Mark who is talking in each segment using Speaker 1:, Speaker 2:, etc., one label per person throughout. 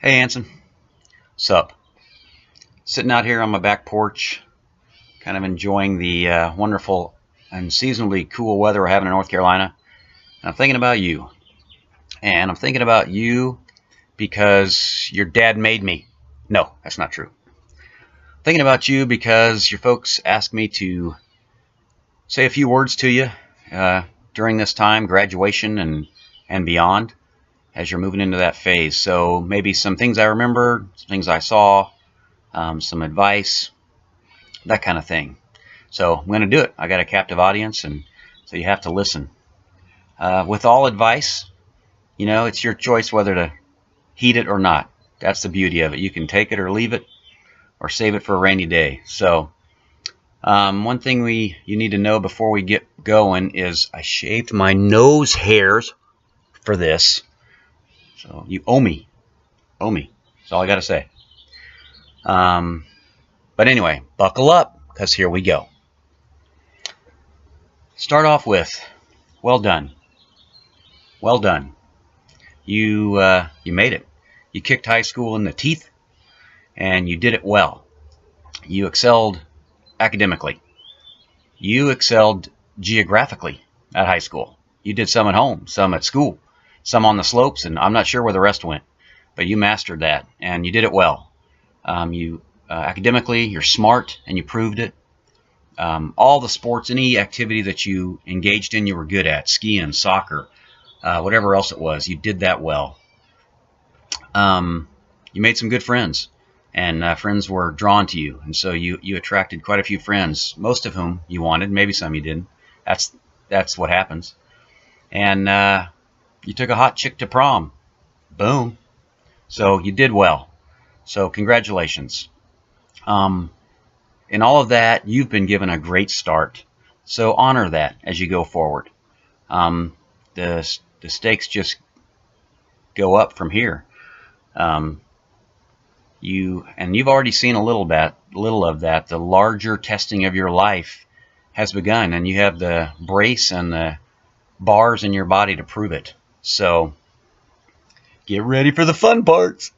Speaker 1: Hey Anson, sup? Sitting out here on my back porch, kind of enjoying the wonderful and seasonably cool weather we're having in North Carolina. And I'm thinking about you. And I'm thinking about you because your dad made me. No, that's not true. I'm thinking about you because your folks asked me to say a few words to you during this time, graduation and beyond, as you're moving into that phase. So maybe some things I remember, some things I saw, some advice, that kind of thing. So I'm going to do it. I got a captive audience, and so you have to listen. With all advice, it's your choice whether to heed it or not. That's the beauty of it. You can take it or leave it, or save it for a rainy day. So one thing you need to know before we get going is I shaved my nose hairs for this. So you owe me. Owe me. That's all I got to say. But anyway, buckle up, because here we go. Start off with, well done. Well done. You made it. You kicked high school in the teeth, and you did it well. You excelled academically. You excelled geographically at high school. You did some at home, some at school, some on the slopes, and I'm not sure where the rest went, but you mastered that, and you did it well. Academically, you're smart, and you proved it. All the sports, any activity that you engaged in, you were good at. Skiing, soccer, whatever else it was, you did that well. You made some good friends, and friends were drawn to you, and so you attracted quite a few friends, most of whom you wanted, maybe some you didn't. That's what happens. And you took a hot chick to prom. Boom. So you did well. So congratulations. In all of that, you've been given a great start. So honor that as you go forward. The stakes just go up from here. You've already seen a little of that. The larger testing of your life has begun, and you have the brace and the bars in your body to prove it. So get ready for the fun parts.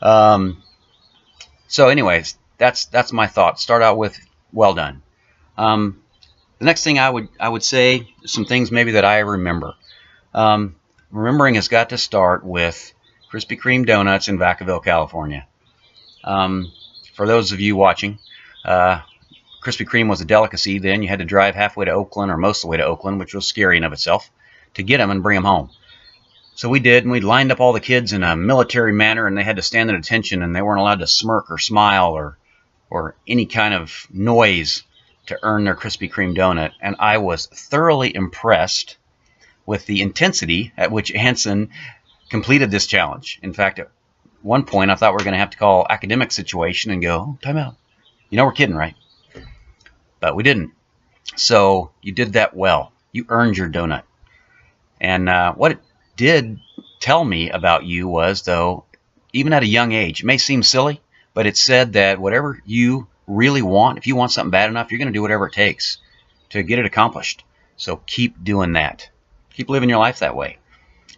Speaker 1: So anyways, that's my thought. Start out with well done. The next thing I would say, some things maybe that I remember. Remembering has got to start with Krispy Kreme donuts in Vacaville, California. For those of you watching, Krispy Kreme was a delicacy then. You had to drive halfway to Oakland, or most of the way to Oakland, which was scary in of itself, to get them and bring them home. So we did, and we lined up all the kids in a military manner, and they had to stand at attention, and they weren't allowed to smirk or smile or any kind of noise to earn their Krispy Kreme donut. And I was thoroughly impressed with the intensity at which Anson completed this challenge. In fact, at one point, I thought we were going to have to call academic situation and go, oh, time out. We're kidding, right? But we didn't. So you did that well. You earned your donut. And what it did tell me about you was, though, even at a young age, it may seem silly, but it said that whatever you really want, if you want something bad enough, you're going to do whatever it takes to get it accomplished. So keep doing that. Keep living your life that way.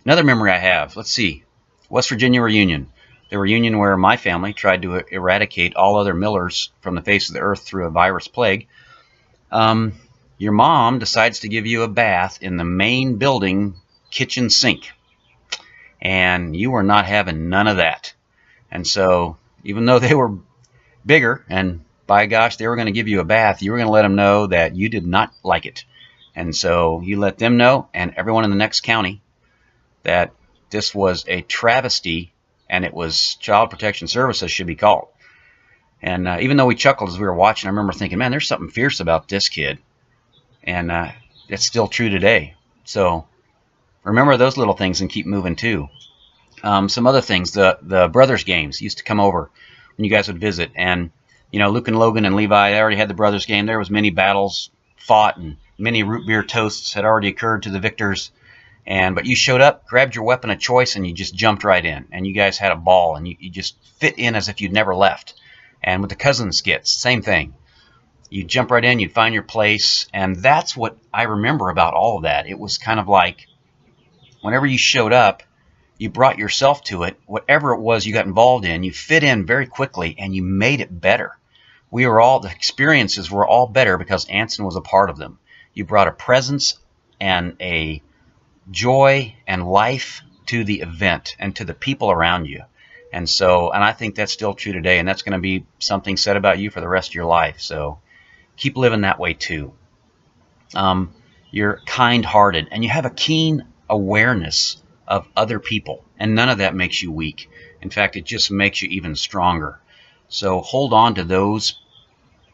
Speaker 1: Another memory I have, let's see, West Virginia reunion. The reunion where my family tried to eradicate all other Millers from the face of the earth through a virus plague. Your mom decides to give you a bath in the main building kitchen sink. And you were not having none of that. And so, even though they were bigger, and by gosh, they were going to give you a bath, you were going to let them know that you did not like it. And so, you let them know, and everyone in the next county, that this was a travesty, and it was Child Protection Services should be called. And even though we chuckled as we were watching, I remember thinking, man, there's something fierce about this kid. And it's still true today. So remember those little things and keep moving too. Some other things, the brothers games used to come over when you guys would visit. And, Luke and Logan and Levi, they already had the brothers game. There was many battles fought, and many root beer toasts had already occurred to the victors. But you showed up, grabbed your weapon of choice, and you just jumped right in. And you guys had a ball, and you just fit in as if you'd never left. And with the cousin skits, same thing. You'd jump right in, you'd find your place, and that's what I remember about all of that. It was kind of like whenever you showed up, You brought yourself to it. Whatever it was you got involved in, you fit in very quickly and you made it better. The experiences were all better because Anson was a part of them. You brought a presence and a joy and life to the event and to the people around you. And I think that's still true today, and that's going to be something said about you for the rest of your life. So keep living that way too. You're kind-hearted, and you have a keen awareness of other people, and none of that makes you weak. In fact, it just makes you even stronger. So hold on to those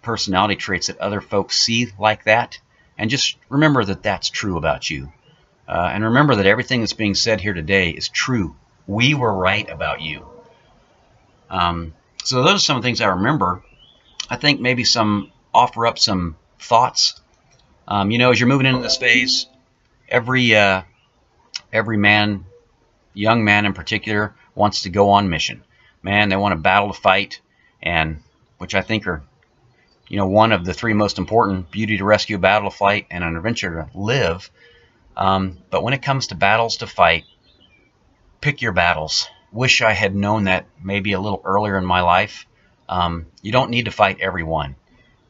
Speaker 1: personality traits that other folks see like that, and just remember that that's true about you. And remember that everything that's being said here today is true. We were right about you. So those are some of the things I remember. I think maybe offer up some thoughts. As you're moving into this phase, every man, young man in particular, wants to go on mission. Man, they want a battle to fight, and which I think are, one of the three most important: beauty to rescue, a battle to fight, and an adventure to live. But when it comes to battles to fight, pick your battles. Wish I had known that maybe a little earlier in my life. You don't need to fight every one.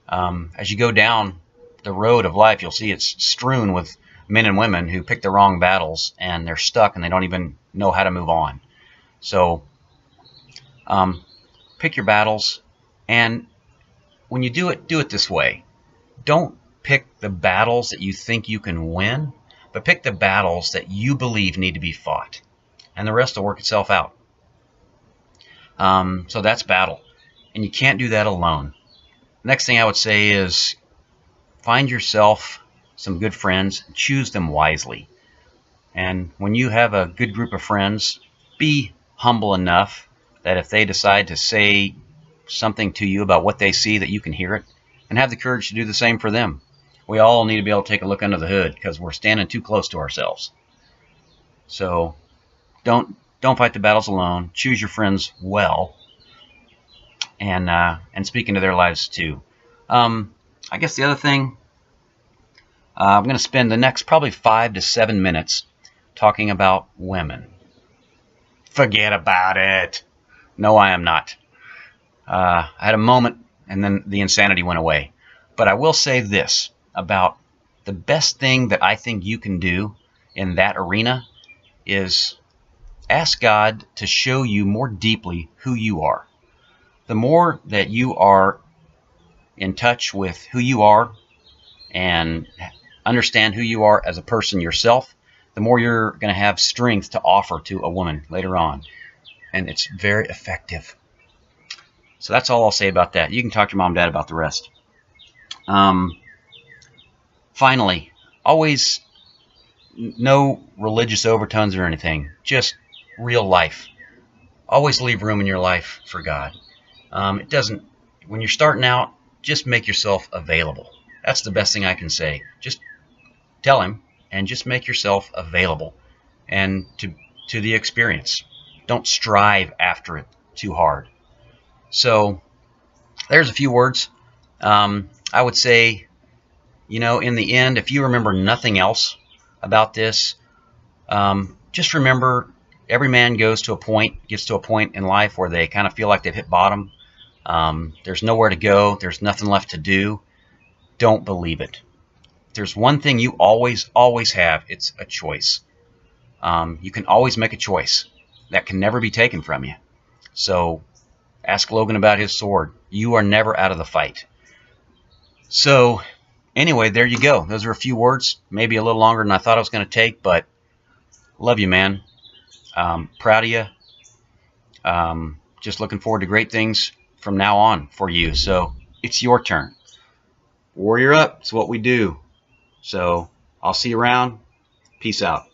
Speaker 1: As you go down the road of life, you'll see it's strewn with men and women who pick the wrong battles, and they're stuck and they don't even know how to move on. So pick your battles, and when you do it this way. Don't pick the battles that you think you can win, but pick the battles that you believe need to be fought, and the rest will work itself out. So that's battle, and you can't do that alone. Next thing I would say is find yourself some good friends, choose them wisely. And when you have a good group of friends, be humble enough that if they decide to say something to you about what they see, that you can hear it, and have the courage to do the same for them. We all need to be able to take a look under the hood because we're standing too close to ourselves. So don't fight the battles alone. Choose your friends well, and speak into their lives too. I guess the other thing, I'm going to spend the next probably 5 to 7 minutes talking about women. Forget about it. No, I am not. I had a moment, and then the insanity went away. But I will say this about the best thing that I think you can do in that arena is ask God to show you more deeply who you are. The more that you are in touch with who you are and understand who you are as a person yourself, the more you're going to have strength to offer to a woman later on. And it's very effective. So that's all I'll say about that. You can talk to your mom and dad about the rest. Finally, always no religious overtones or anything. Just real life. Always leave room in your life for God. When you're starting out, just make yourself available. That's the best thing I can say. Just tell him and just make yourself available and to the experience. Don't strive after it too hard. So there's a few words. I would say, in the end, if you remember nothing else about this, just remember every man gets to a point in life where they kind of feel like they've hit bottom. There's nowhere to go. There's nothing left to do. Don't believe it. There's one thing you always have. It's a choice. You can always make a choice. That can never be taken from you. So ask Logan about his sword. You are never out of the fight. So anyway, there you go. Those are a few words. Maybe a little longer than I thought I was going to take, but love you, man. Proud of you. Just looking forward to great things from now on for you. So it's your turn. Warrior up. It's what we do. So I'll see you around. Peace out.